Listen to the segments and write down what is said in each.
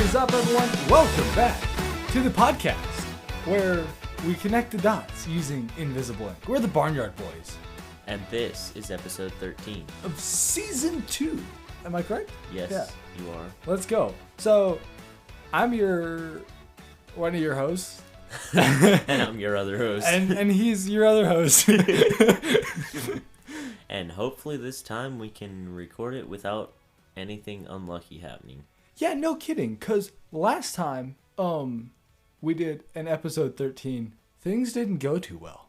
is up, everyone? Welcome back to the podcast where we connect the dots using invisible ink. We're the Barnyard Boys. And this is episode 13 of season 2. Am I correct? Yes, yeah. You are. Let's go. So, I'm one of your hosts. And I'm your other host. And he's your other host. And hopefully this time we can record it without anything unlucky happening. Yeah, no kidding. Because last time we did an episode 13, things didn't go too well.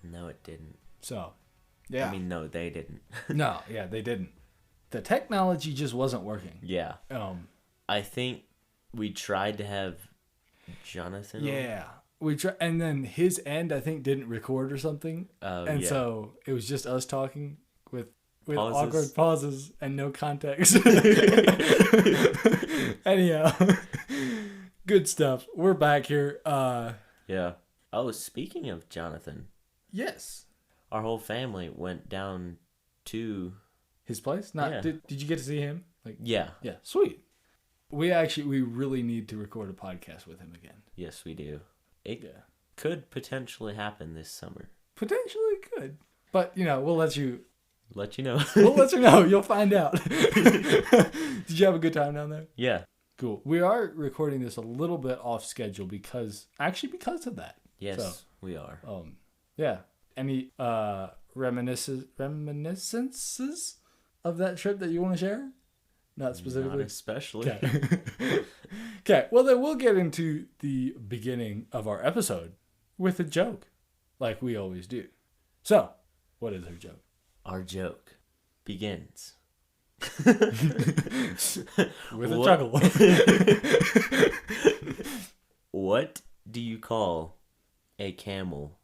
No, it didn't. So, yeah. I mean, no, they didn't. No, yeah, they didn't. The technology just wasn't working. Yeah. I think we tried to have Jonathan. Yeah. And then his end, I think, didn't record or something. And so it was just us talking with awkward pauses and no context. Anyhow, good stuff. We're back here. Yeah. Oh, speaking of Jonathan. Yes. Our whole family went down to his place? Did you get to see him? Yeah. Yeah. Sweet. We really need to record a podcast with him again. Yes, we do. It could potentially happen this summer. Potentially could. But, we'll let you know. We'll let you know. You'll find out. Did you have a good time down there? Yeah. Cool. We are recording this a little bit off schedule because of that. Yes, we are. Yeah. Any reminiscences of that trip that you want to share? Not specifically? Not especially. Okay. Well, then we'll get into the beginning of our episode with a joke, like we always do. So, what is our joke? Our joke begins with a chuckle. What do you call a camel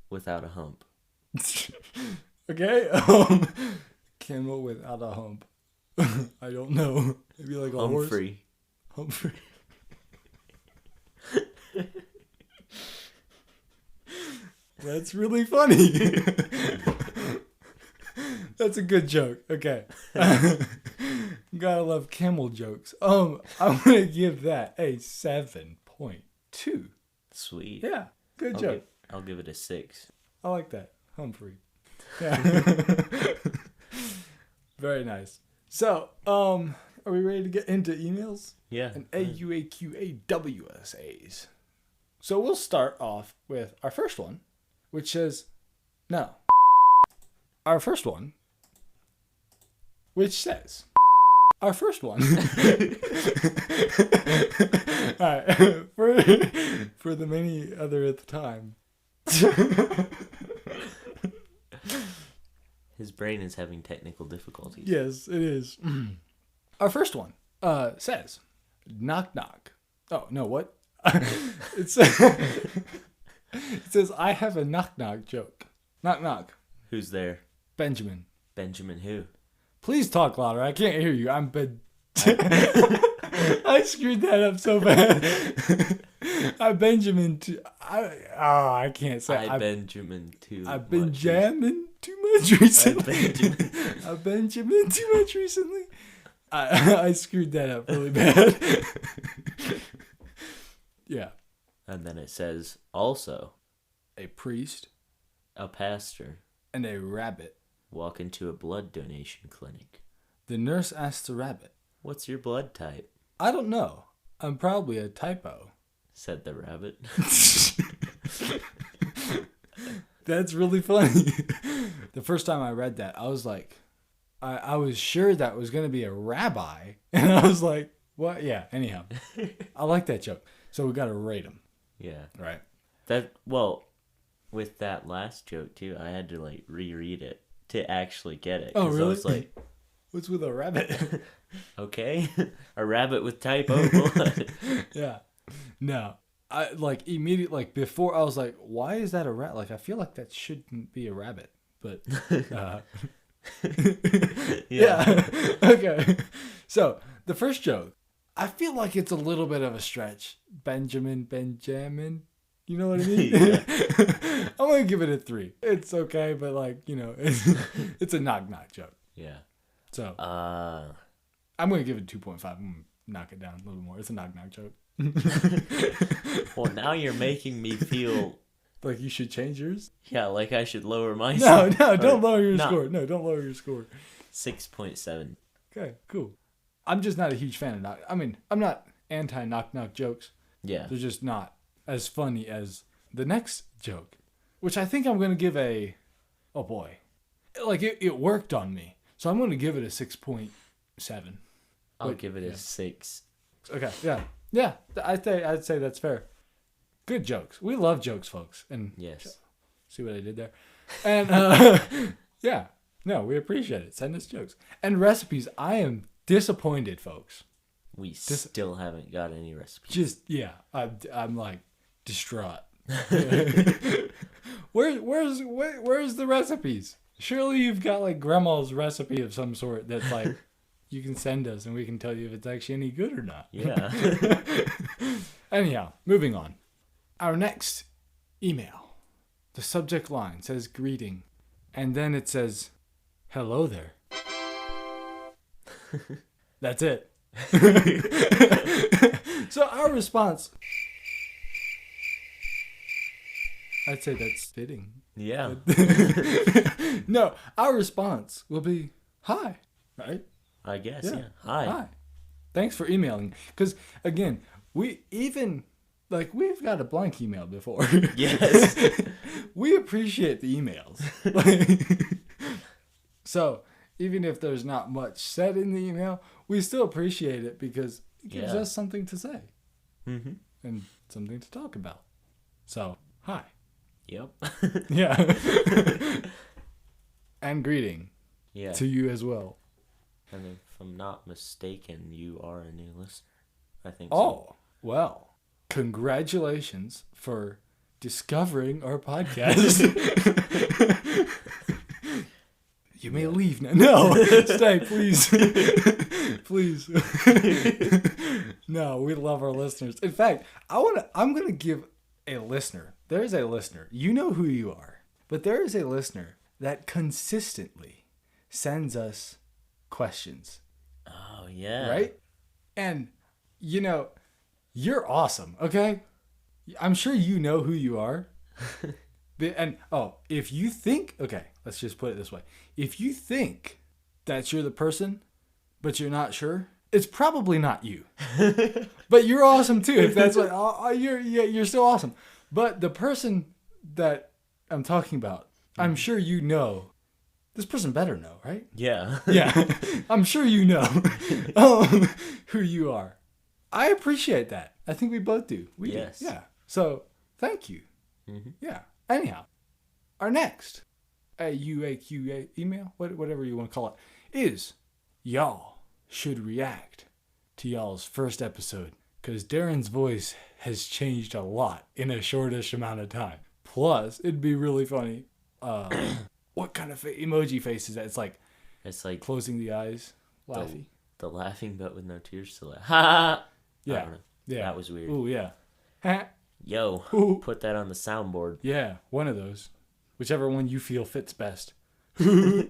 without a hump? Okay. Camel without a hump. I don't know. Maybe like a Humphrey. Horse. Humphrey. That's really funny. That's a good joke. Okay. Gotta love camel jokes. I'm gonna give that a 7.2. Sweet. Yeah. Good joke. I'll give it a 6. I like that. Humphrey. Yeah. Very nice. So, are we ready to get into emails? Yeah. And AUAQAWSAs. So we'll start off with our first one, which says, no. Our first one, which says, our first one. All right. For the many other at the time. His brain is having technical difficulties. Yes, it is. Our first one says, knock knock. Oh, no, what? It says, I have a knock knock joke. Knock knock. Who's there? Benjamin. Benjamin who? Please talk louder. I can't hear you. I screwed that up so bad. I can't say. I Benjamin too. I've been jamming too much recently. I've been jamming too much recently. I screwed that up really bad. Yeah. And then it says, also, a priest, a pastor, and a rabbit walk into a blood donation clinic. The nurse asks the rabbit, what's your blood type? I don't know. I'm probably a typo, said the rabbit. That's really funny. The first time I read that, I was like, I was sure that was going to be a rabbi. And I was like, what? Yeah, anyhow. I like that joke. So we got to rate him. Yeah. Right. With that last joke too, I had to reread it to actually get it. Oh, really? I was like, what's with a rabbit? Okay. A rabbit with typo blood. Yeah. No. I immediately before I was like, why is that a rat? I feel like that shouldn't be a rabbit. But yeah. Okay. So the first joke, I feel like it's a little bit of a stretch. Benjamin. You know what I mean? Yeah. I'm going to give it a 3. It's okay, but it's a knock-knock joke. Yeah. So I'm going to give it 2.5. knock it down a little more. It's a knock knock joke. Well, now you're making me feel Like you should change yours. like I should lower my No, don't lower your score. No, don't lower your score. 6.7. Okay, cool. I'm just not a huge fan of knock. I mean, I'm not anti knock knock jokes. Yeah. They're just not as funny as the next joke, which I think I'm gonna give a. Oh boy, like it worked on me, so I'm gonna give it a 6.7. I'll give it a 6. Okay, yeah. I'd say that's fair. Good jokes. We love jokes, folks. And Yes. see what I did there? And yeah, no, we appreciate it. Send us jokes and recipes. I am disappointed, folks. We still haven't got any recipes. Just I'm like distraught. Where's the recipes? Surely you've got like grandma's recipe of some sort that's like you can send us and we can tell you if it's actually any good or not. Yeah. Anyhow, moving on. Our next email, the subject line says greeting, and then it says, hello there. That's it. So our response, I'd say that's fitting. Yeah. No, our response will be, hi, right? I guess, yeah. Hi. Thanks for emailing. Because, again, we've got a blank email before. Yes. We appreciate the emails. So, even if there's not much said in the email, we still appreciate it because it gives us something to say. Mm-hmm. And something to talk about. So, hi. Yep. Yeah. And greeting to you as well. And if I'm not mistaken, you are a new listener. I think so. Well, congratulations for discovering our podcast. You may leave now. No, stay, please. Please. No, we love our listeners. In fact, I'm going to give a listener. There is a listener. You know who you are. But there is a listener that consistently sends us questions. Oh, yeah. Right? And, you're awesome, okay? I'm sure you know who you are. And, if you think... Okay, let's just put it this way. If you think that you're the person, but you're not sure, it's probably not you. But you're awesome, too. If that's what... you're still awesome. But the person that I'm talking about, I'm sure you know. This person better know, right? Yeah. Yeah. I'm sure you know who you are. I appreciate that. I think we both do. Yes. Do. Yeah. So, thank you. Mm-hmm. Yeah. Anyhow, our next AUAQ email, whatever you want to call it, is y'all should react to y'all's first episode because Darren's voice has changed a lot in a shortish amount of time. Plus, it'd be really funny. What kind of emoji face is that? It's like closing the eyes, laughing. The laughing, but with no tears to laugh. Ha! Yeah. I don't know. Yeah. That was weird. Ooh, yeah. Yo, Ooh. Put that on the soundboard. Yeah, one of those. Whichever one you feel fits best. No.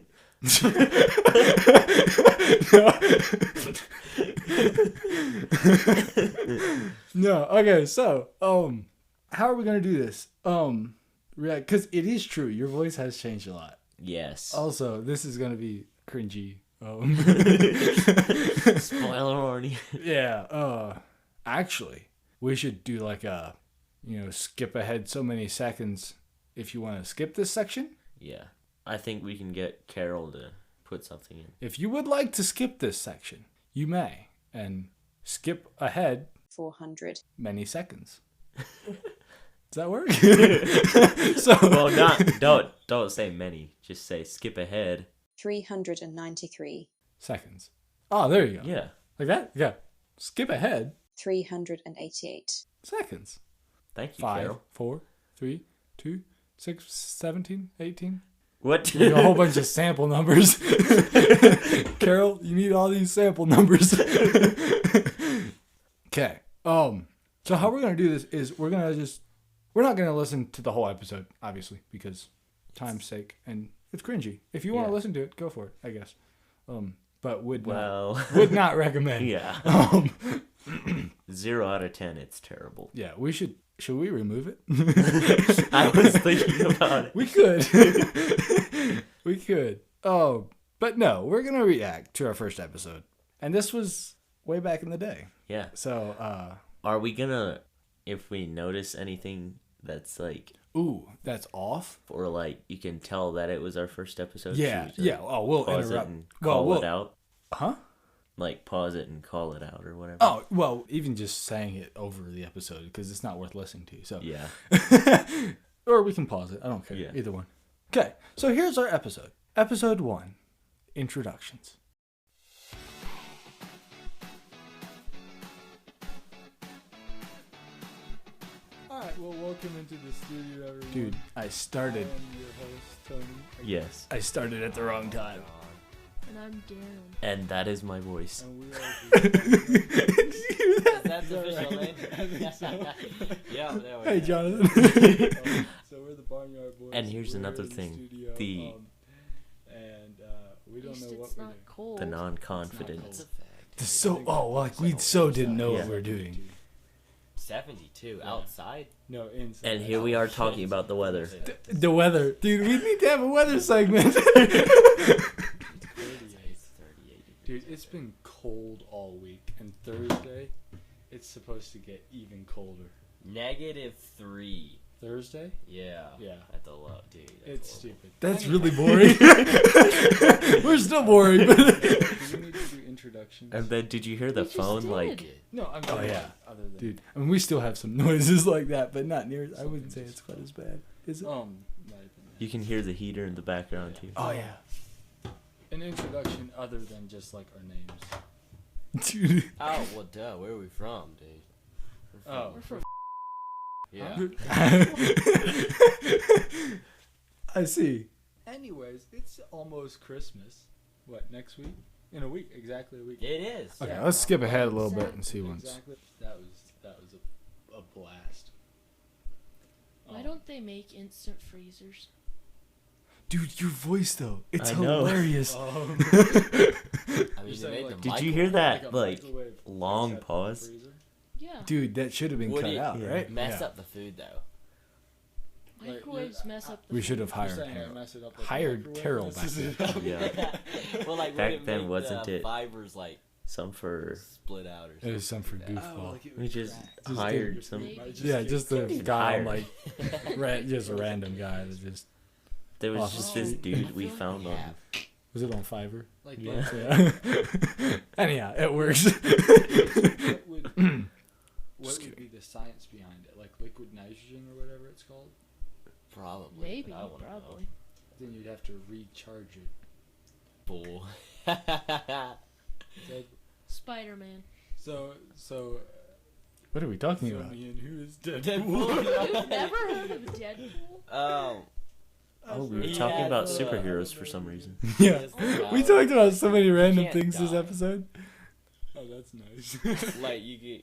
No. Okay, so, how are we going to do this? Because it is true. Your voice has changed a lot. Yes. Also, this is going to be cringy. Spoiler warning. Yeah. Actually, we should do like a, skip ahead so many seconds if you want to skip this section. Yeah. I think we can get Carol to put something in. If you would like to skip this section, you may. And skip ahead 400 many seconds. Does that work? Well, don't say many. Just say skip ahead 393 seconds. Oh, there you go. Yeah. Like that? Yeah. Skip ahead 388 seconds. Thank you, 5, Carol. 4, 3, 2, 6, 17, 18. What? A whole bunch of sample numbers. Carol, you need all these sample numbers. Okay. So how we're gonna do this is we're not gonna listen to the whole episode, obviously, because time's sake and it's cringy. If you want to listen to it, go for it, I guess. but would Well, not recommend. yeah. 0 out of 10. It's terrible. Yeah, we should we remove it? I was thinking about it. We could. We could. Oh, but no, we're going to react to our first episode. And this was way back in the day. Yeah. So, Are we gonna, if we notice anything that's like, ooh, that's off? or like you can tell that it was our first episode? Yeah, should we yeah. Oh, we'll pause interrupt. it and call it out? Huh? Like pause it and call it out or whatever. Oh, well, even just saying it over the episode because it's not worth listening to. So Yeah. Or we can pause it. I don't care. Yeah. Either one. Okay, so here's our episode. Episode 1, Introductions. Alright, well, welcome into the studio, everyone. Dude, I started. I am your host, Tony. Yes. I started at the wrong time. And I'm Darren. And that is my voice. And we are That's the official name? I think so. Yeah, there we Hey, go. Jonathan. So we're the Barnyard Boys. And here's We're another in the thing. studio, and we At don't least know what it's we're not doing. cold. The non-confidence. That's a fact. We so didn't know Yeah. what we were doing. 72 outside. No, inside. And here we are talking about the weather. The weather, dude. We need to have a weather segment. 38. Dude, it's been cold all week, and Thursday, it's supposed to get even colder. -3. Thursday? Yeah. Yeah. At the low, dude. It's horrible. stupid. That's really boring. We're still boring. But do we need to do introductions? And then did you hear the We just phone did. like No, I'm Oh, yeah. Other than dude, I mean, we still have some noises like that, but not near. I wouldn't say it's quite as bad, is it? you can hear the heater in the background too. Oh yeah. An introduction other than just like our names. Dude. Oh, well, duh. Where are we from, dude? Oh. We're from Yeah. I see. Anyways, it's almost Christmas. What, next week? In a week, exactly a week. It is. Okay, Yeah. let's skip ahead a little bit and see once. Exactly. Exactly. That was a blast. Why don't they make instant freezers? Dude, your voice though, it's I know. hilarious. I mean, they made the Did you hear that like microwave long inside the pause? freezer? Yeah. Dude, that should have been Would cut it out, right? mess Yeah. up the food, though? Microwaves mess up the We food. should have You're hired saying Carol. it messed it up like a Hired microwave Carol messes back it up? Yeah. Well, like, Back would it then, make wasn't the it? fibers, like, Some for split out or It something? was some for like that? goofball. we just Just hired did- some. Maybe. Yeah, just a guy, Hired. like, just a random guy that just There was Awesome. just this Oh, dude I we feel found like on. we was it on Fiverr? Like, Yeah. Yeah. Anyhow, it works. What would be the science behind it? Like liquid nitrogen or whatever it's called? probably. Maybe, but I wanna know. probably. Then you'd have to recharge it. Bull. Spider-Man. So, what are we talking Fill about? me And who is Deadpool? You've never heard of Deadpool? Oh. Oh, we were He talking had about the- superheroes for some reason. Yeah, we talked about so many random can't things this die. episode. Oh, that's nice. Like you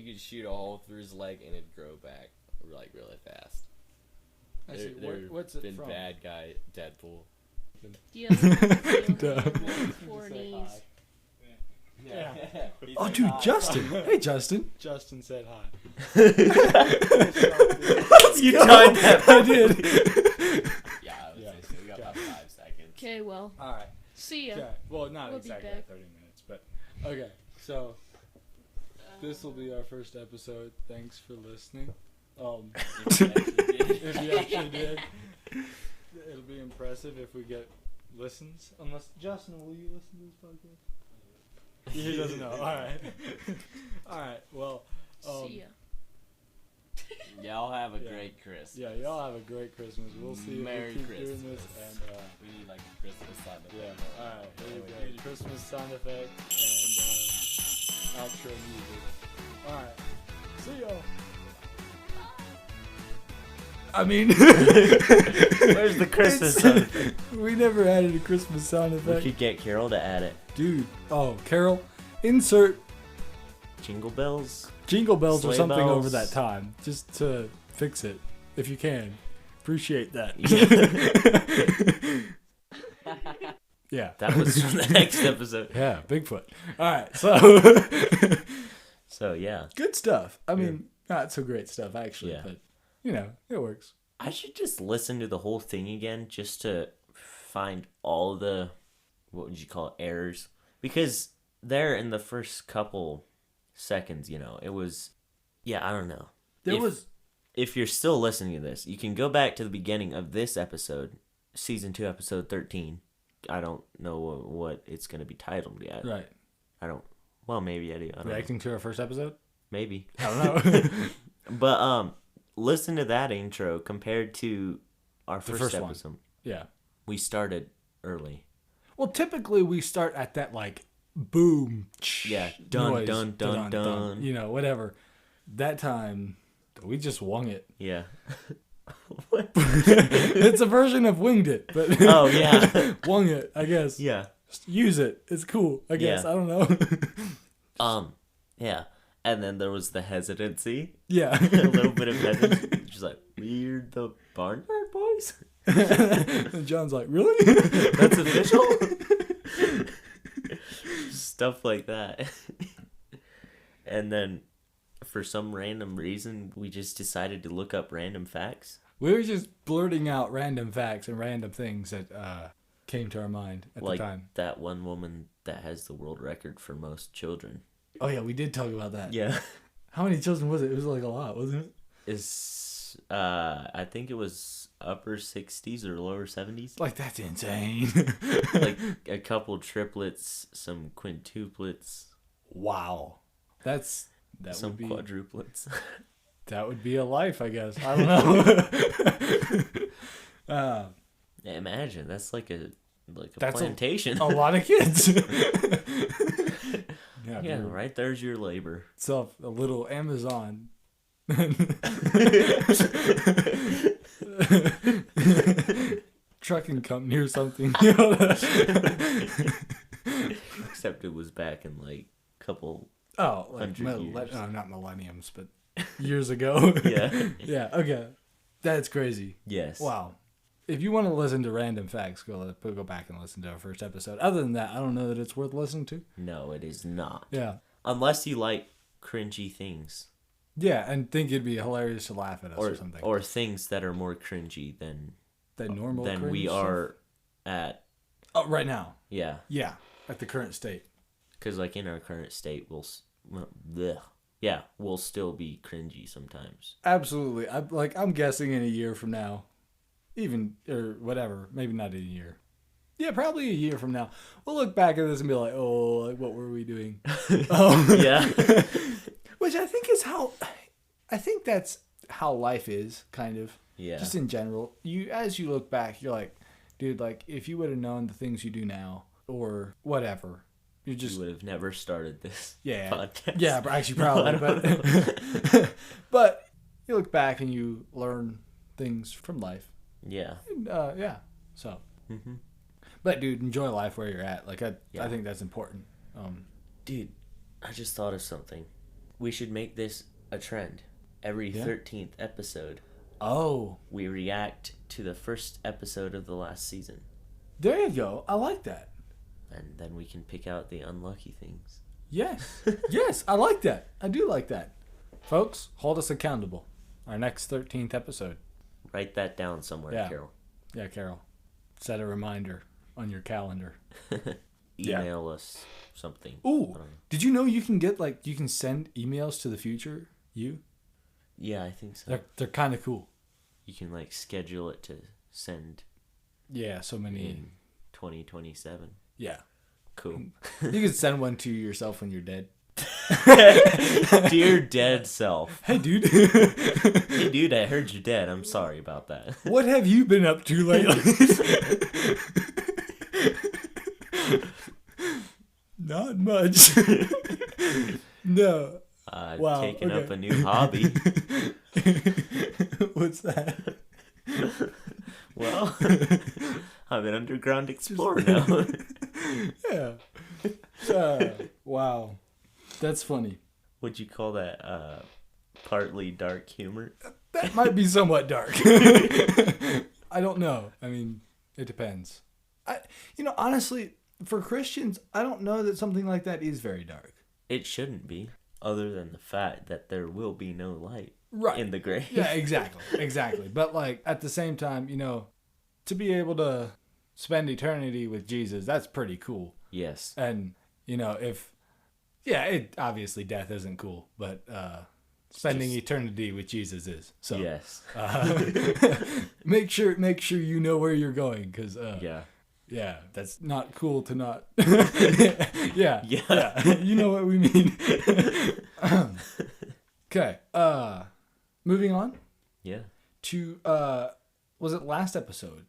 could shoot a hole through his leg and it'd grow back like really fast. I see. There's What's it been from? bad guy Deadpool. The other one, Duh. with four knees. Yeah. He Oh, said dude, hi. Justin. Hey, Justin. Justin said hi. You timed that. I did. Yeah, I would Yeah. say so. We got about 5 seconds. Okay, well, All right. see ya. Okay. Well, not We'll be exactly back. 30 minutes, but okay. So this will be our first episode. Thanks for listening. If you actually did. If you actually did, it'll be impressive if we get listens. Unless Justin, will you listen to this podcast? He doesn't know. All right. All right. Well. See ya. Y'all have a Yeah. great Christmas. Yeah. Y'all have a great Christmas. We'll see Merry if we keep Christmas. doing this. And We need like a Christmas sound effect. yeah. All right. Here Yeah, we go. Christmas sound effect and outro music. All right. See y'all. I mean, Where's the Christmas sound effect? We never added a Christmas sound We effect. could get Carol to add it. Dude. Oh, Carol, insert Jingle bells. jingle bells or Sleigh something bells. over that time just to fix it if you can. Appreciate that. Yeah. That was from the next episode. Yeah, Bigfoot. All right, so So yeah, good stuff. I mean, not so great stuff actually, Yeah. but you know, it works. I should just listen to the whole thing again just to find all the, what would you call it, errors, because there in the first couple seconds, it was, I don't know. If you're still listening to this, you can go back to the beginning of this episode, season 2, episode 13. I don't know what it's going to be titled yet. Right. Well, maybe I do. I don't know. Reacting to our first episode? Maybe. I don't know. But listen to that intro compared to our The first first one. episode. Yeah. We started early. Well, typically we start at that like boom. Yeah. Dun, noise, dun, dun, dun. You know, whatever. That time we just wung it. Yeah. It's a version of winged it, but Oh, yeah. wung it, I guess. Yeah. Just use it. It's cool, I guess. Yeah. I don't know. Yeah. And then there was the hesitancy. Yeah. A little bit of hesitancy. Just like, we're the Barnyard Boys? And John's like, really? That's official? Stuff like that. And then, for some random reason, we just decided to look up random facts. We were just blurting out random facts and random things that came to our mind at Like the time. that one woman that has the world record for most children. Oh, yeah, we did talk about that. Yeah. How many children was it? It was like a lot, wasn't it? I think it was upper 60s or lower 70s. Like, that's insane. Like a couple triplets, some quintuplets, Wow. That some would be quadruplets. that would be a life, I guess. I don't know. Yeah, imagine that's like a That's plantation. A lot of kids. Yeah, Yeah, dude. right there's your labor. Itself a little Amazon. Trucking company or something. Except it was back in like couple. Oh, like 100 years. not millenniums, but years ago. Yeah. Yeah. Okay. That's crazy. Yes. Wow. If you want to listen to random facts, go back and listen to our first episode. Other than that, I don't know that it's worth listening to. No, it is not. Yeah. Unless you like cringy things. Yeah, and think it'd be hilarious to laugh at us or something. Or things that are more cringy than normal than we cringe are at. stuff? Oh, right now. Yeah. Yeah, at the current state. Because like in our current state, we'll still be cringy sometimes. Absolutely. I'm guessing in a year from now, even or whatever, maybe not in a year. Yeah, probably a year from now, we'll look back at this and be like, "Oh, like what were we doing?" Yeah. Which I think that's how life is, kind of. Yeah. Just in general, as you look back, you're like, dude, like if you would have known the things you do now, or whatever, you would have never started this podcast. Yeah, but actually probably. No, but but you look back and you learn things from life. Yeah. And, yeah. So. Mm-hmm. But dude, enjoy life where you're at. Like I think that's important. Dude, I just thought of something. We should make this a trend. Every 13th episode, we react to the first episode of the last season. There you go. I like that. And then we can pick out the unlucky things. Yes. Yes, I like that. I do like that. Folks, hold us accountable. Our next 13th episode. Write that down somewhere, Carol. Yeah, Carol. Set a reminder on your calendar. Email us something. Ooh, did you know you can send emails to the future you? Yeah, I think so. They're kind of cool. You can like schedule it to send Yeah, so many. in 2027. Yeah. Cool. You can send one to yourself when you're dead. Dear dead self. Hey, dude. Hey, dude, I heard you're dead. I'm sorry about that. What have you been up to lately? Not much. No. I've taken up a new hobby. What's that? Well, I'm an underground explorer now. Yeah. Wow. That's funny. Would you call that partly dark humor? That might be somewhat dark. I don't know. I mean, it depends. Honestly, for Christians, I don't know that something like that is very dark. It shouldn't be, other than the fact that there will be no light Right. in the grave. Yeah, exactly. But like at the same time, to be able to spend eternity with Jesus, that's pretty cool. Yes. And it obviously death isn't cool, but spending eternity with Jesus is. So yes. make sure you know where you're going, because Yeah. that's not cool to not. Yeah. You know what we mean. Okay. Moving on Yeah. to was it last episode?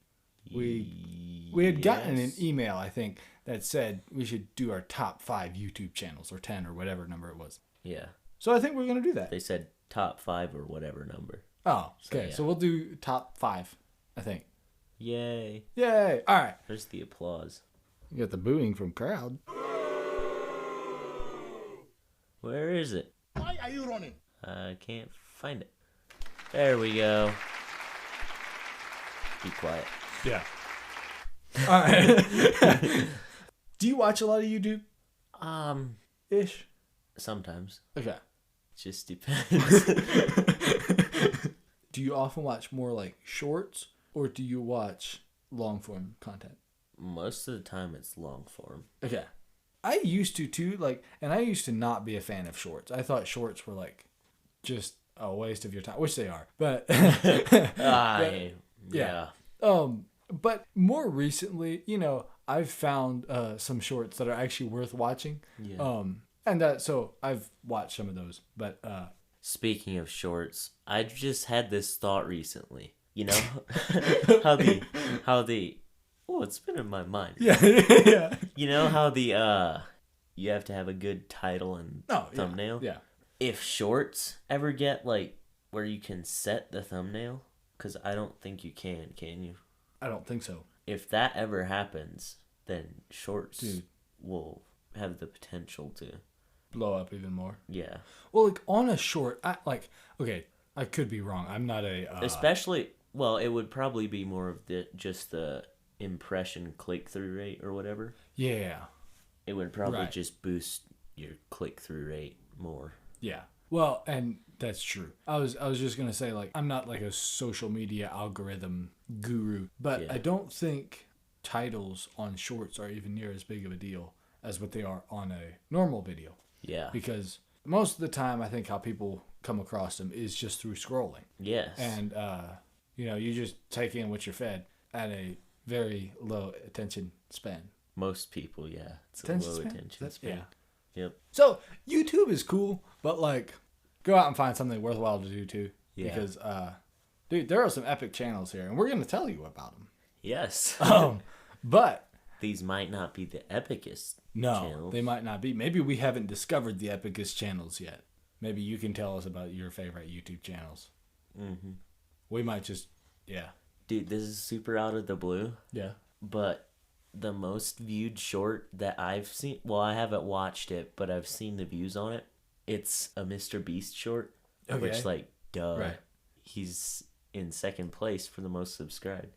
We had gotten an email, I think, that said we should do our top 5 YouTube channels, or 10, or whatever number it was. Yeah. So I think we're gonna do that. They said top 5 or whatever number. Oh, okay. yeah. So we'll do top 5, I think. Yay. Yay! All right. There's the applause. You got the booing from crowd. Where is it? Why are you running? I can't find it. There we go. Be quiet. Yeah. All right. Do you watch a lot of YouTube? Ish. Sometimes. Okay. Just depends. Do you often watch more like shorts, or do you watch long form content? Most of the time it's long form. Okay. I used to too, and I used to not be a fan of shorts. I thought shorts were just a waste of your time, which they are. But Yeah. but more recently, I've found some shorts that are actually worth watching. Yeah. So I've watched some of those. But Speaking of shorts, I just had this thought recently. You know how the oh, it's been in my mind. yeah. You know how the you have to have a good title and thumbnail? Yeah. If shorts ever get where you can set the thumbnail, cuz I don't think you can you? I don't think so. If that ever happens, then shorts Dude. will have the potential to Blow up even more. yeah. Well, on a short, okay, I could be wrong. I'm not a Especially, well, it would probably be more of just the impression click-through rate or whatever. Yeah. It would probably Right. just boost your click-through rate more. Yeah. Well, and that's true. I was just gonna say, I'm not a social media algorithm guru, but Yeah. I don't think titles on shorts are even near as big of a deal as what they are on a normal video. Yeah. Because most of the time, I think how people come across them is just through scrolling. Yes. And you just take in what you're fed at a very low attention span. Most people, yeah. It's Attention a low span? attention span. Yeah. Yep. So YouTube is cool, but go out and find something worthwhile to do too. Yeah. Because dude, there are some epic channels here, and we're gonna tell you about them. Yes. But These might not be the epicest no, channels. they might not be. Maybe we haven't discovered the epicest channels yet. Maybe you can tell us about your favorite YouTube channels. Mm-hmm. We might just, Dude, this is super out of the blue, yeah. but the most viewed short that I've seen, well, I haven't watched it, but I've seen the views on it. It's a Mr. Beast short, Okay. which, duh. Right. He's in second place for the most subscribed.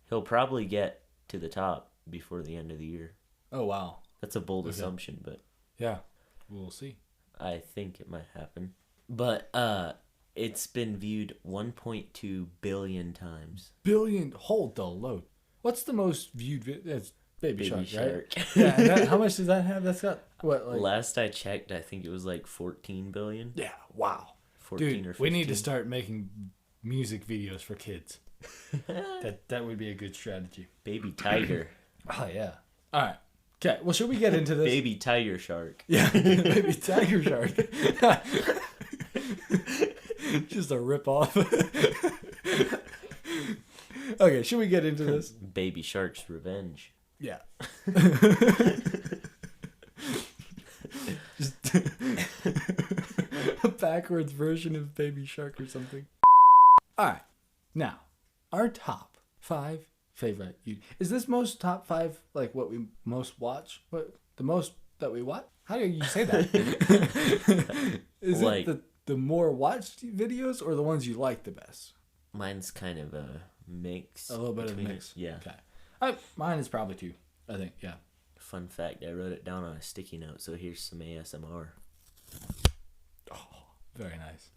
He'll probably get to the top before the end of the year. Oh wow. That's a bold Okay. assumption, but Yeah. We'll see. I think it might happen. But it's been viewed 1.2 billion times. Billion. Hold the load. What's the most viewed? That's Baby Baby Shark, right? Shark. Yeah. And how much does that have? That's got what? Last I checked, I think it was 14 billion. Yeah. Wow. 14 Dude, or 15. we need to start making music videos for kids. that would be a good strategy. Baby Tiger. Oh yeah. All right. Okay. Well, should we get into this? Baby Tiger Shark. Yeah. Baby Tiger Shark. Just a rip off. Okay. Should we get into this? Baby Shark's Revenge. Yeah. Just a backwards version of Baby Shark or something. All right. Now, our top 5 favorite. Is this most top 5 what we most watch? What the most that we watch? How do you say that? Is it the more watched videos or the ones you like the best? Mine's kind of a mix. A little bit of a between- mix. Yeah. Okay. Mine is probably 2. I think. Yeah. Fun fact: I wrote it down on a sticky note. So here's some ASMR. Very nice.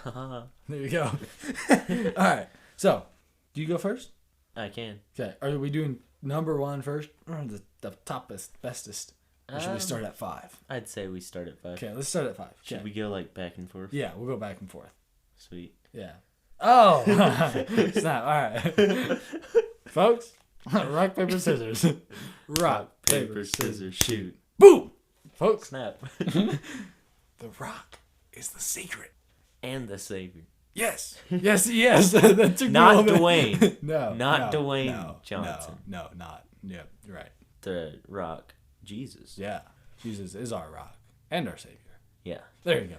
I There you go. All right. So, do you go first? can. Okay. Are we doing number 1 first, or the toppest, bestest? Or should we start at 5? I'd say we start at 5. Okay, let's start at 5. Should Okay. we go like back and forth? Yeah, we'll go back and forth. Sweet. Yeah. Oh! Snap. All right. Folks, rock, paper, scissors. Rock, paper, scissors, shoot. Boom! Folks, Snap. the rock is the secret. And the savior. Yes. Yes, yes. That took me a Not little bit. Dwayne. No. Not no, Dwayne no, Johnson. No, not. Yeah, you're right. The rock. Jesus. Yeah. Jesus is our rock and our savior. Yeah. There you go.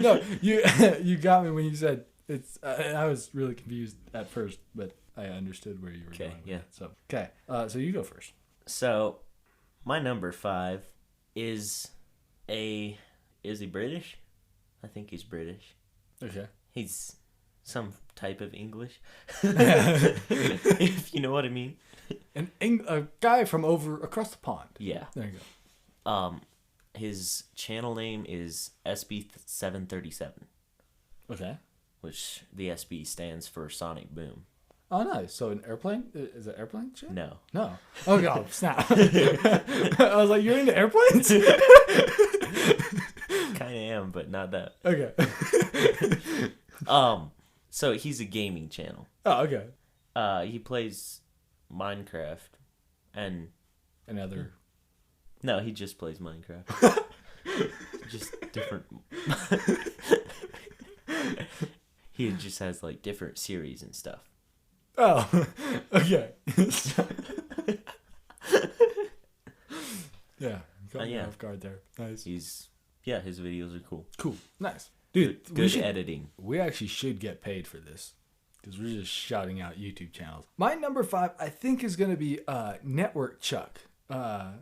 No, you got me when you said it's. I was really confused at first, but I understood where you were going. With yeah. it. So okay, so you go first. So, my number 5 is Is he British? I think he's British. Okay. He's some type of English. If you know what I mean. A guy from across the pond. Yeah. There you go. His channel name is SB737, Okay. which the SB stands for Sonic Boom. Oh, nice. So an airplane? Is it airplane shit? No. No. Oh god, snap. I was like, you're into airplanes? Kind of am, but not that. Okay. So he's a gaming channel. Oh, okay. He plays Minecraft and Another. no, he just plays Minecraft. Just different. He just has like different series and stuff. Oh, okay. Yeah. Caught me yeah. off guard there. Nice. His videos are cool. Cool. Nice. Dude, Good editing. We actually should get paid for this because we're just shouting out YouTube channels. My number 5, I think, is going to be Network Chuck. I've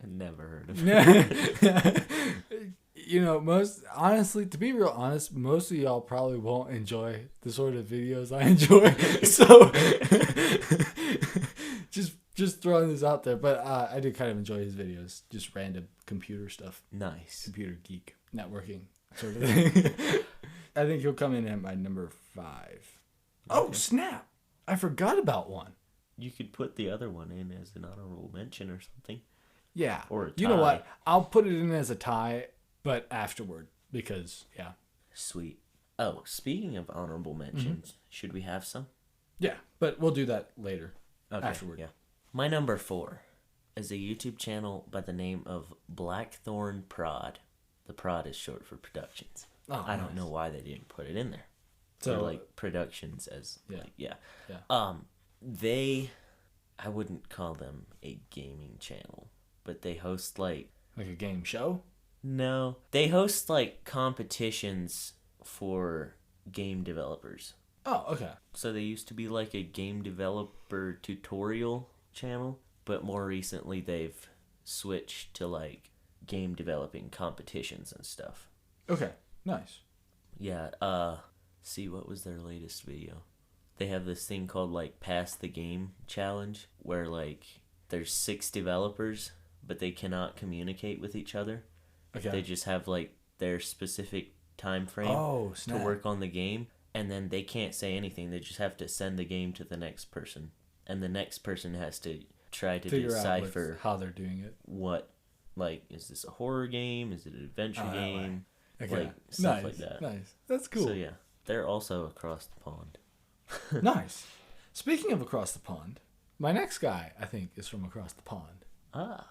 never heard of it. You know, honestly, to be real honest, most of y'all probably won't enjoy the sort of videos I enjoy. So, just throwing this out there. But I do kind of enjoy his videos, just random computer stuff, Nice. computer geek, networking sort of thing. I think he'll come in at my number 5. Oh, snap! I forgot about one. You could put the other one in as an honorable mention or something. Yeah. Or a You know tie. what? I'll put it in as a tie, but afterward, because, yeah. Sweet. Oh, speaking of honorable mentions, should we have some? Yeah, but we'll do that later. Okay, Afterward. yeah. My number 4 is a YouTube channel by the name of Blackthorn Prod. The Prod is short for Productions. Oh, I don't nice. know why they didn't put it in there. So, So like Productions as Yeah. like, yeah. Yeah. I wouldn't call them a gaming channel, but they host like like a game show? no, they host like competitions for game developers. Oh, okay. So they used to be like a game developer tutorial channel, but more recently they've switched to like game developing competitions and stuff. Okay, nice. Yeah, see, what was their latest video? They have this thing called like Pass the Game Challenge, where like there's 6 developers, but they cannot communicate with each other. Okay. They just have like their specific time frame Oh, to snap. work on the game, and then they can't say anything. They just have to send the game to the next person, and the next person has to try to Figure out decipher how they're doing it. what, like, is this a horror game? Is it an adventure Oh, that way. game? Okay. Like, stuff nice. like that. Nice. That's cool. So yeah, they're also across the pond. Nice. Speaking of across the pond, my next guy, I think, is from across the pond. Ah,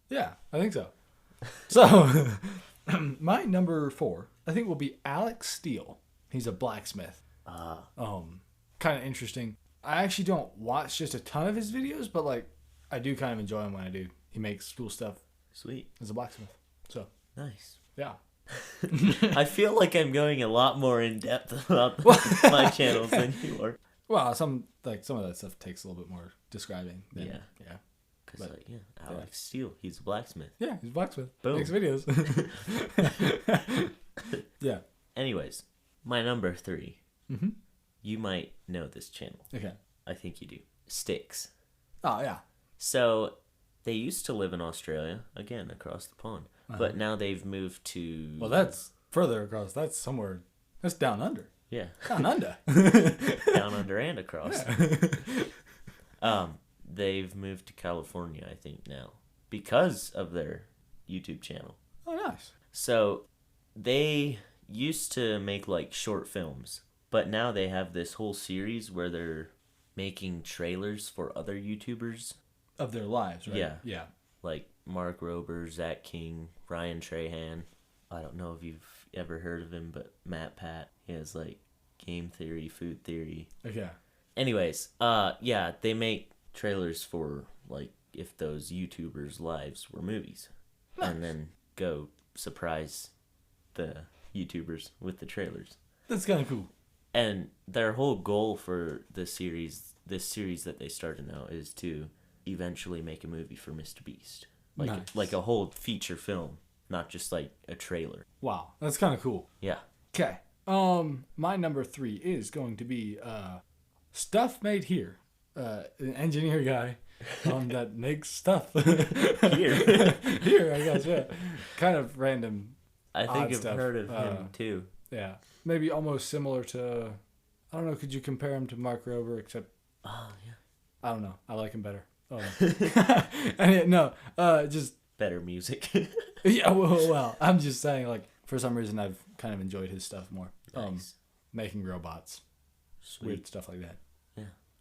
Yeah, I think so. So, my number 4, I think, will be Alex Steele. He's a blacksmith. Kind of interesting. I actually don't watch just a ton of his videos, but like, I do kind of enjoy him when I do. He makes cool stuff sweet, as a blacksmith. So, nice. yeah. I feel like I'm going a lot more in depth about my channels than you are. Well, some of that stuff takes a little bit more describing. Than, Yeah. Yeah. Because But, like, yeah, Alex Steele, he's a blacksmith. Yeah, he's a blacksmith. Boom. Makes videos. Yeah. Anyways, my number 3. Mm-hmm. You might know this channel. Okay. I think you do. Sticks. Oh yeah. So they used to live in Australia, again, across the pond. But now they've moved to... Well, that's further across. That's somewhere. That's down under. Yeah. Down under. Down under and across. They've moved to California, I think, now. Because of their YouTube channel. Oh, nice. So they used to make like short films, but now they have this whole series where they're making trailers for other YouTubers. Of their lives, right? Yeah. Yeah. Like Mark Rober, Zach King, Ryan Trahan. I don't know if you've ever heard of him, but Matt Pat. He has like game theory, food theory. Okay. Anyways, yeah, they make trailers for like if those YouTubers' lives were movies. Nice. And then go surprise the YouTubers with the trailers. That's kind of cool. And their whole goal for this series that they started now, is to eventually make a movie for Mr. Beast. Nice. Like a whole feature film, not just like a trailer. Wow. That's kind of cool. Yeah. Okay. My number 3 is going to be Stuff Made Here. An engineer guy that makes stuff Here. Here, I guess. Yeah. Kind of random. I think Odd I've stuff. heard of him too. Yeah. Maybe almost similar to. I don't know. Could you compare him to Mark Rober? Except. Oh, yeah. I don't know. I like him better. No. Just. Better music. Yeah. Well. I'm just saying. Like, for some reason, I've kind of enjoyed his stuff more. Nice. Making robots. Sweet. Weird stuff like that.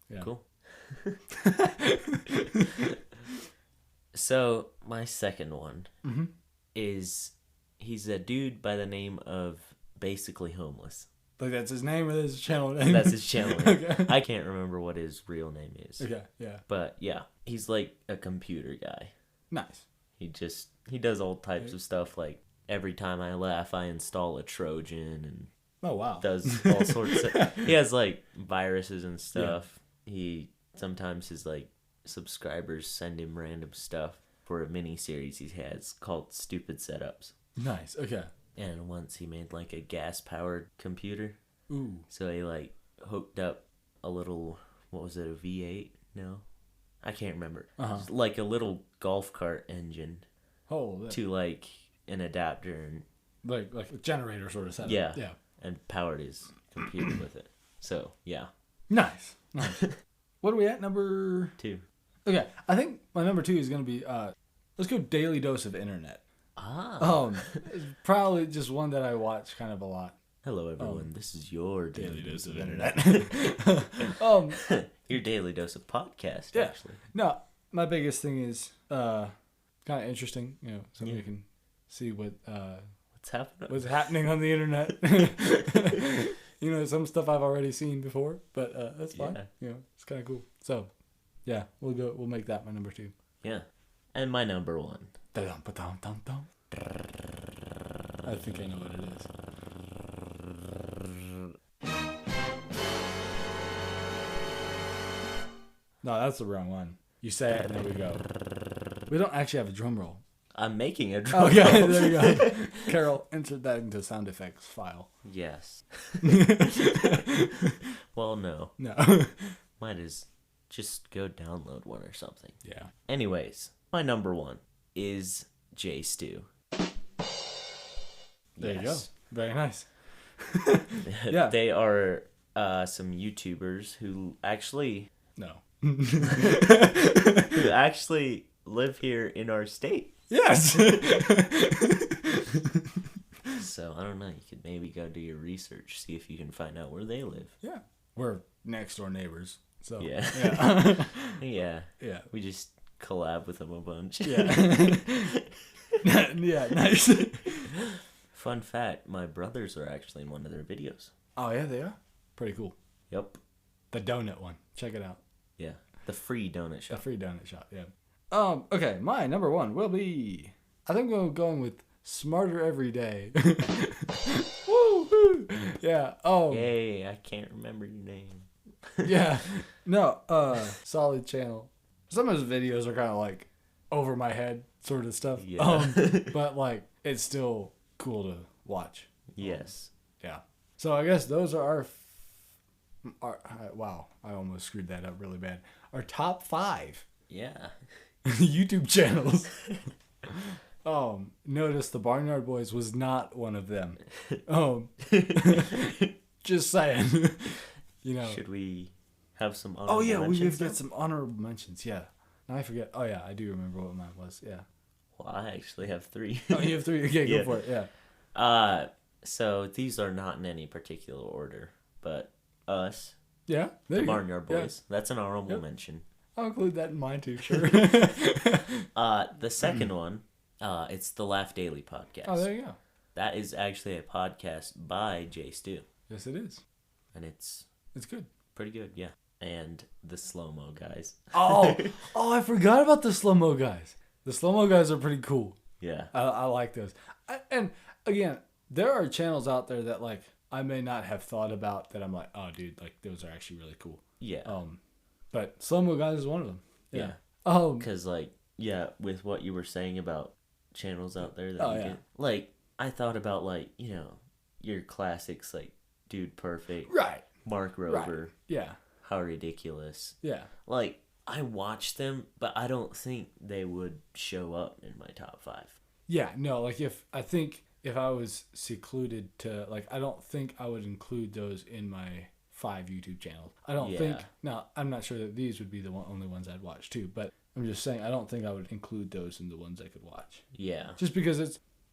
Yeah. Cool. So, my second one is he's a dude by the name of Basically Homeless. Like, that's his name or his channel name? That's his channel name. Okay. I can't remember what his real name is. Okay, yeah. But yeah, he's like a computer guy. Nice. He does all types of stuff. Like every time I laugh, I install a Trojan and Oh, wow. does all sorts of... He has like viruses and stuff. He sometimes his like subscribers send him random stuff for a mini series he has called Stupid Setups. Nice, okay. And once he made like a gas powered computer. Ooh. So he like hooked up a little, what was it, a V8? No, I can't remember. Just like a little golf cart engine Oh, to like an adapter and like a generator sort of setup. yeah, Yeah. and powered his computer with it. So yeah, Nice. What are we at? Number 2. Okay, I think my number 2 is gonna be let's go Daily Dose of Internet. It's probably just one that I watch kind of a lot. Hello everyone, this is your daily dose of internet. Your daily dose of podcast. Yeah. Actually, No, my biggest thing is kind of interesting. You know, something you can see what's happening? what's happening on the internet. You know, some stuff I've already seen before, but that's fine. Yeah. You know, it's kind of cool. So, yeah, we'll make that my number 2. Yeah, and my number 1. Dum-dum-ba-dum-dum-dum. I think I know what it is. No, that's the wrong one. You say it, and there we go. We don't actually have a drum roll. I'm making a drum. Okay, there you go. Carol, insert that into sound effects file. Yes. Well, no. No. Might as just go download one or something. Yeah. Anyways, my number 1 is S.2. There you go. Very nice. Yeah. They are some YouTubers who actually No. live here in our state. Yes. So I don't know. You could maybe go do your research, see if you can find out where they live. Yeah. We're next door neighbors. So Yeah. Yeah. Yeah. Yeah. We just collab with them a bunch. Yeah. Yeah, nice. Fun fact, my brothers are actually in one of their videos. Oh, yeah, they are? Pretty cool. Yep. The donut one. Check it out. Yeah. The free donut The shop. free donut shop, yeah. Okay, my number 1 will be... I think we're going with Smarter Every Day. Woo! Yeah. Yay, I can't remember your name. Yeah. No, solid channel. Some of his videos are kind of like over my head sort of stuff. Yeah. But like it's still cool to watch. Yes. Yeah. So I guess those are our Wow, I almost screwed that up really bad. Our top 5 Yeah. YouTube channels. Notice the Barnyard Boys was not one of them. Just saying. Should we have some Oh yeah, we've mentions got now? some honorable mentions. Yeah. Now I forget. Oh yeah, I do remember what mine was. Yeah. Well, I actually have 3. Oh, you have 3. Okay, Yeah. go for it. Yeah. So these are not in any particular order, but us, Yeah. There the you go. Barnyard Yeah. Boys. That's an honorable Yep. mention. I'll include that in mine too. Sure. The second one, it's the Laugh Daily podcast. Oh, there you go. That is actually a podcast by S.2, Yes, it is. and it's It's good. pretty good, yeah. And the Slow Mo guys. Oh, I forgot about the slow mo guys. The slow mo guys are pretty cool. Yeah. I like those. And again, there are channels out there that like I may not have thought about that I'm like, oh, dude, like those are actually really cool. Yeah. But slow mo guys is one of them. Yeah. Oh, Because, like, yeah, with what you were saying about channels out there that Oh, you yeah. get, like, I thought about, like, your classics, like Dude Perfect, right. Mark Rober, Yeah. How Ridiculous. Yeah. Like, I watched them, but I don't think they would show up in my top 5. Yeah. No, like if I was secluded to like, I don't think I would include those in my 5 YouTube channels. I don't think. Yeah. Now, I'm not sure that these would be the only ones I'd watch too, but I'm just saying I don't think I would include those in the ones I could watch. Yeah. Just because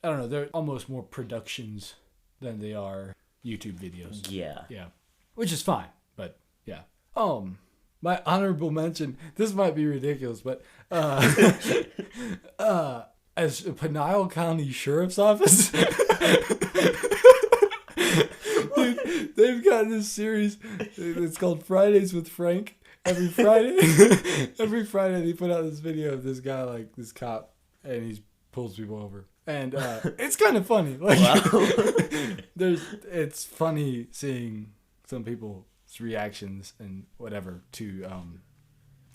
I don't know, they're almost more productions than they are YouTube videos. Yeah. Yeah. Which is fine, but yeah. My honorable mention, this might be ridiculous, but as Pinal County Sheriff's Office, dude, they've got this series. It's called Fridays with Frank. Every Friday, they put out this video of this guy, like this cop, and he pulls people over, and it's kind of funny. Like, it's funny seeing some people's reactions and whatever to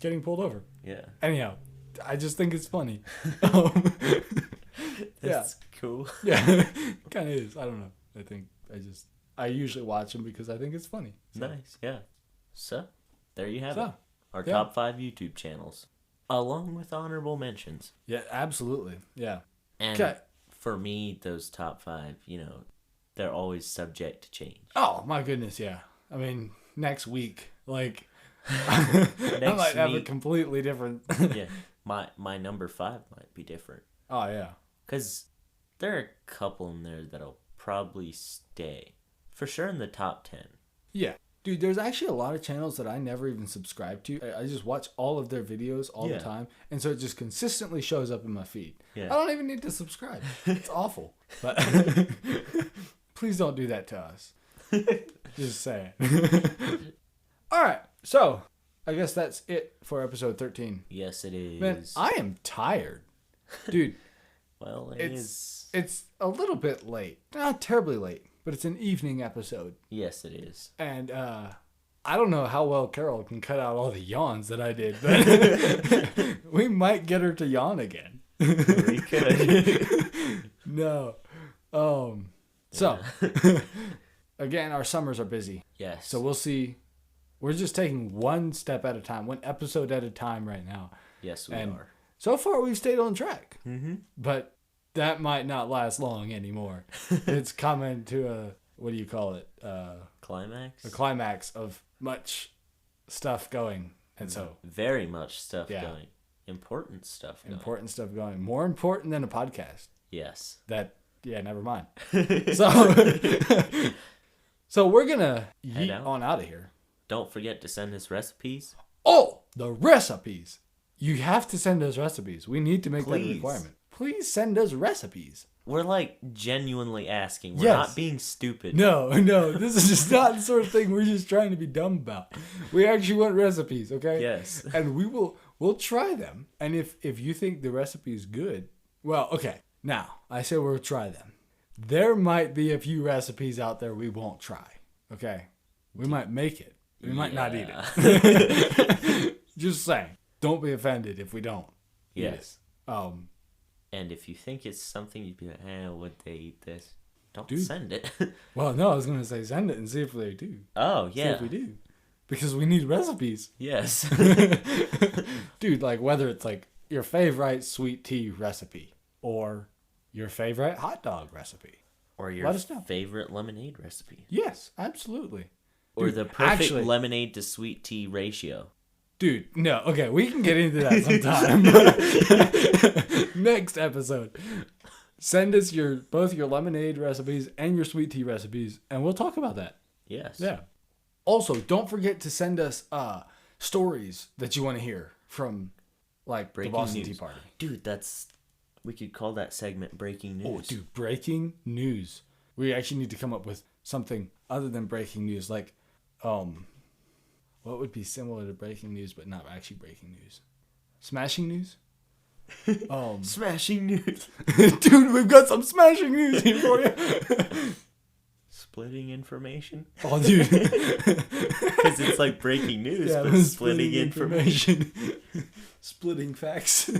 getting pulled over. Yeah. Anyhow, I just think it's funny. That's cool. Yeah, kind of is. I don't know. I usually watch them because I think it's funny. So. Nice. Yeah. So, there you have So, it. Our yeah. top 5 YouTube channels, along with honorable mentions. Yeah, absolutely. Yeah. And Okay. for me, those top 5, they're always subject to change. Oh my goodness, yeah. I mean, next week, like, I might have a week- completely different. Yeah. My number 5 might be different. Oh yeah. Because there are a couple in there that'll probably stay. For sure in the top 10. Yeah. Dude, there's actually a lot of channels that I never even subscribe to. I just watch all of their videos all Yeah. the time. And so it just consistently shows up in my feed. Yeah. I don't even need to subscribe. It's awful. But please don't do that to us. Just saying. All right. So I guess that's it for episode 13. Yes, it is. Man, I am tired. Dude, Well, it's a little bit late. Not terribly late, but it's an evening episode. Yes, it is. And I don't know how well Carol can cut out all the yawns that I did, but we might get her to yawn again. We could. No. So, again, our summers are busy. Yes. So we'll see. We're just taking one step at a time, one episode at a time right now. Yes, we And are. so far, we've stayed on track. Mm-hmm. But that might not last long anymore. It's coming to a, what do you call it? Climax? A climax of much stuff going. And so, Very much stuff Yeah. going. Important stuff going. important stuff going. More important than a podcast. Yes. That, yeah, never mind. So, so we're going to Head yeet out. on out of here. Don't forget to send us recipes. Oh, the recipes. You have to send us recipes. We need to make that a Please. requirement. Please send us recipes. We're like genuinely asking. We're Yes. not being stupid. No, this is just not the sort of thing we're just trying to be dumb about. We actually want recipes, okay? Yes. And we'll try them. And if you think the recipe is good, well, okay. Now, I say we'll try them. There might be a few recipes out there we won't try, okay? We might make it. We might not eat it. Just saying. Don't be offended if we don't. eat Yes. it. And if you think it's something, you'd be like, would they eat this? Don't Dude. send it. Well, no, I was gonna say send it and see if they do. Oh, See yeah. if we do. Because we need recipes. Yes. Dude, like whether it's like your favorite sweet tea recipe or your favorite hot dog recipe. Or Let your us know. favorite lemonade recipe. Yes, absolutely. Or Dude, the perfect actually- lemonade to sweet tea ratio. Dude, no. Okay, we can get into that sometime. Next episode. Send us both your lemonade recipes and your sweet tea recipes, and we'll talk about that. Yes. Yeah. Also, don't forget to send us stories that you want to hear from, like, Breaking the Boston news. Tea Party. Dude, we could call that segment breaking news. Oh, dude, breaking news. We actually need to come up with something other than breaking news, like, what would be similar to breaking news but not actually breaking news? Smashing news? Smashing news. Dude, we've got some smashing news here for you. Splitting information. Oh, dude. Because it's like breaking news, Yeah, but splitting information. Splitting facts.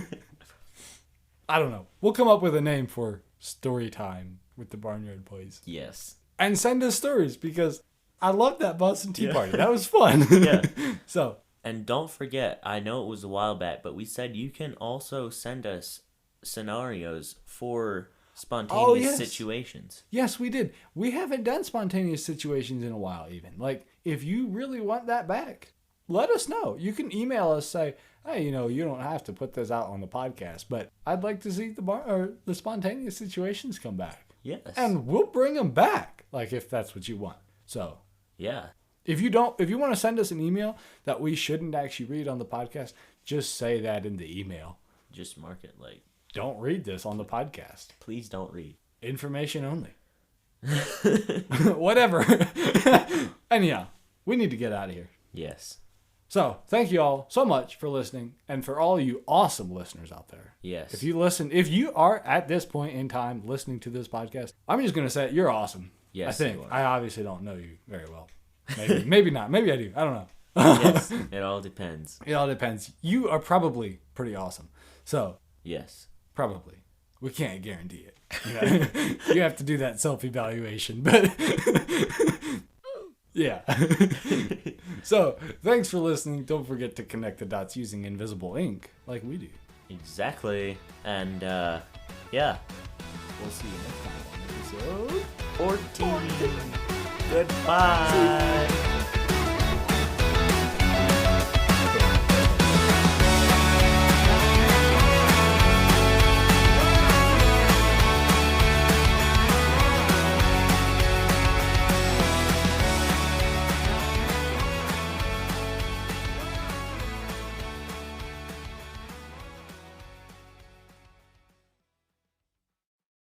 I don't know. We'll come up with a name for story time with the Barnyard Boys. Yes. And send us stories because I love that Boston Tea Yeah. Party. That was fun. Yeah. So, And don't forget, I know it was a while back, but we said you can also send us scenarios for spontaneous Oh, yes. situations. yes, we did. We haven't done spontaneous situations in a while, even. Like, if you really want that back, let us know. You can email us, say, hey, you don't have to put this out on the podcast, but I'd like to see the spontaneous situations come back. Yes. And we'll bring them back, like, if that's what you want. So, yeah. if you want to send us an email that we shouldn't actually read on the podcast, just say that in the email. Just mark it like, Don't read this on the podcast. please don't read. Information only. Whatever. Anyhow, we need to get out of here. Yes. So, thank you all so much for listening, and for all you awesome listeners out there. Yes. If you are at this point in time listening to this podcast, I'm just going to say you're awesome. Yes, I think. you are. I obviously don't know you very well. Maybe, maybe not. Maybe I do. I don't know. Yes. It all depends. It all depends. You are probably pretty awesome. So, Yes. probably. We can't guarantee it. You have to do that self-evaluation. But, yeah. So, thanks for listening. Don't forget to connect the dots using invisible ink like we do. Exactly. And, yeah. We'll see you next time on episode 14. Goodbye.